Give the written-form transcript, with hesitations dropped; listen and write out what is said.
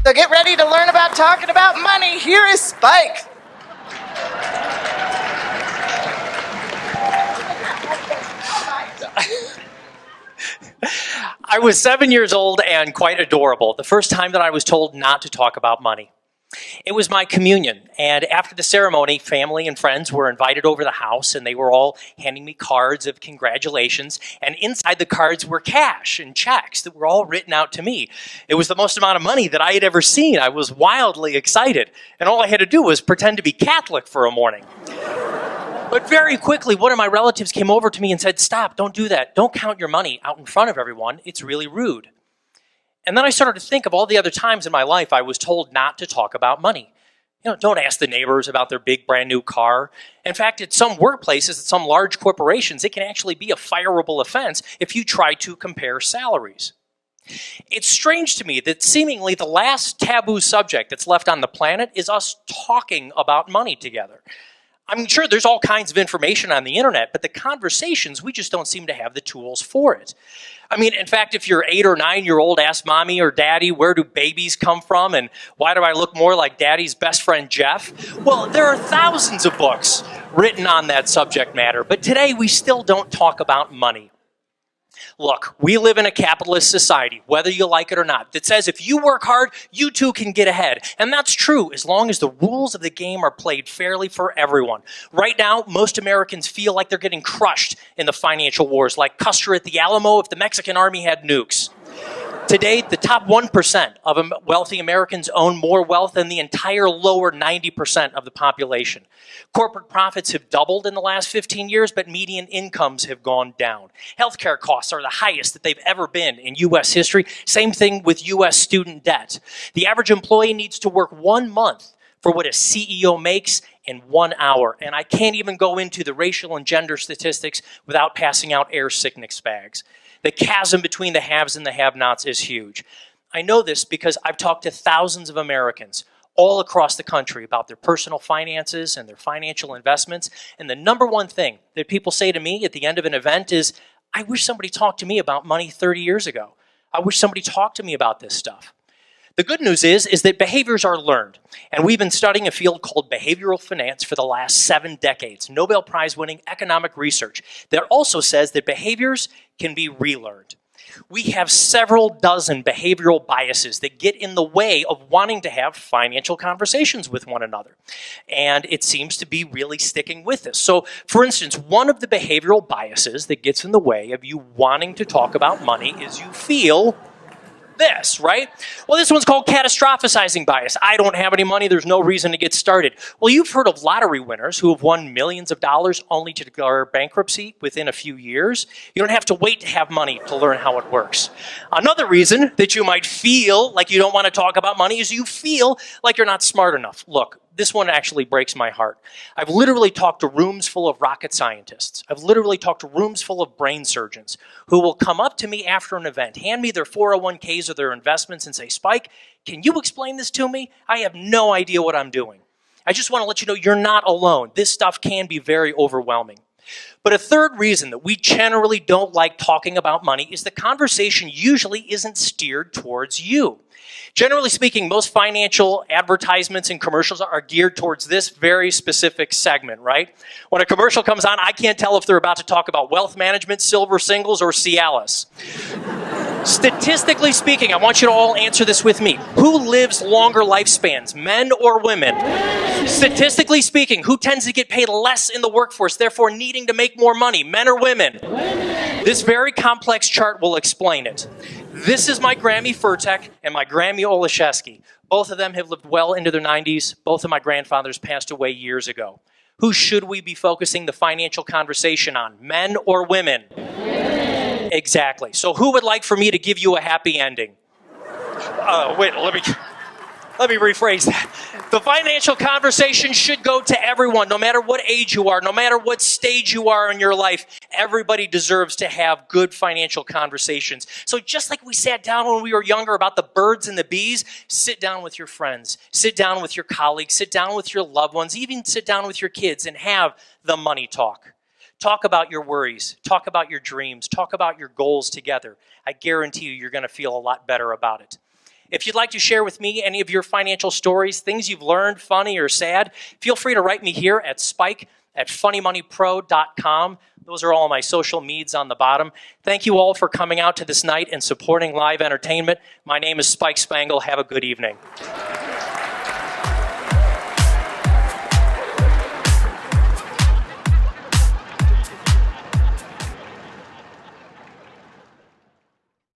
So get ready to learn about talking about money. Here is Spike. I was 7 years old and quite adorable. The first time that I was told not to talk about money. It was my communion, and after the ceremony, family and friends were invited over the house, and they were all handing me cards of congratulations, and inside the cards were cash and checks that were all written out to me. It was the most amount of money that I had ever seen. I was wildly excited, and all I had to do was pretend to be Catholic for a morning. But very quickly, one of my relatives came over to me and said, "Stop, don't do that. Don't count your money out in front of everyone. It's really rude." And then I started to think of all the other times in my life I was told not to talk about money. Don't ask the neighbors about their big brand new car. In fact, at some workplaces, at some large corporations, it can actually be a fireable offense if you try to compare salaries. It's strange to me that seemingly the last taboo subject that's left on the planet is us talking about money together. I'm sure there's all kinds of information on the internet, but the conversations, we just don't seem to have the tools for it. I mean, in fact, if you're 8 or 9-year-old, ask mommy or daddy, where do babies come from? And why do I look more like daddy's best friend, Jeff? Well, there are thousands of books written on that subject matter, but today we still don't talk about money. Look, we live in a capitalist society, whether you like it or not, that says if you work hard, you too can get ahead. And that's true as long as the rules of the game are played fairly for everyone. Right now, most Americans feel like they're getting crushed in the financial wars, like Custer at the Alamo if the Mexican army had nukes. Today, the top 1% of wealthy Americans own more wealth than the entire lower 90% of the population. Corporate profits have doubled in the last 15 years, but median incomes have gone down. Healthcare costs are the highest that they've ever been in U.S. history. Same thing with U.S. student debt. The average employee needs to work 1 month for what a CEO makes in 1 hour. And I can't even go into the racial and gender statistics without passing out air sickness bags. The chasm between the haves and the have-nots is huge. I know this because I've talked to thousands of Americans all across the country about their personal finances and their financial investments. And the number one thing that people say to me at the end of an event is, I wish somebody talked to me about money 30 years ago. I wish somebody talked to me about this stuff. The good news is that behaviors are learned, and we've been studying a field called behavioral finance for the last 7 decades, Nobel Prize-winning economic research that also says that behaviors can be relearned. We have several dozen behavioral biases that get in the way of wanting to have financial conversations with one another, and it seems to be really sticking with us. So, for instance, one of the behavioral biases that gets in the way of you wanting to talk about money is you feel this, right? Well, this one's called catastrophizing bias. I don't have any money. There's no reason to get started. Well, you've heard of lottery winners who have won millions of dollars only to declare bankruptcy within a few years. You don't have to wait to have money to learn how it works. Another reason that you might feel like you don't want to talk about money is you feel like you're not smart enough. Look, this one actually breaks my heart. I've literally talked to rooms full of rocket scientists. I've literally talked to rooms full of brain surgeons who will come up to me after an event, hand me their 401ks or their investments and say, "Spike, can you explain this to me? I have no idea what I'm doing." I just want to let you know you're not alone. This stuff can be very overwhelming. But a third reason that we generally don't like talking about money is the conversation usually isn't steered towards you. Generally speaking, most financial advertisements and commercials are geared towards this very specific segment, right? When a commercial comes on, I can't tell if they're about to talk about wealth management, silver singles, or Cialis. Statistically speaking, I want you to all answer this with me. Who lives longer lifespans, men or women? Statistically speaking, who tends to get paid less in the workforce, therefore needing to make more money, men or women? This very complex chart will explain it. This is my Grammy Furtek and my Grammy Olszewski. Both of them have lived well into their 90s. Both of my grandfathers passed away years ago. Who should we be focusing the financial conversation on, men or women? Women. Exactly. So who would like for me to give you a happy ending? Let me rephrase that. The financial conversation should go to everyone, no matter what age you are, no matter what stage you are in your life. Everybody deserves to have good financial conversations. So just like we sat down when we were younger about the birds and the bees, sit down with your friends, sit down with your colleagues, sit down with your loved ones, even sit down with your kids and have the money talk. Talk about your worries, talk about your dreams, talk about your goals together. I guarantee you're going to feel a lot better about it. If you'd like to share with me any of your financial stories, things you've learned, funny or sad, feel free to write me here at spike@funnymoneypro.com. Those are all my social medias on the bottom. Thank you all for coming out to this night and supporting live entertainment. My name is Spike Spangle. Have a good evening.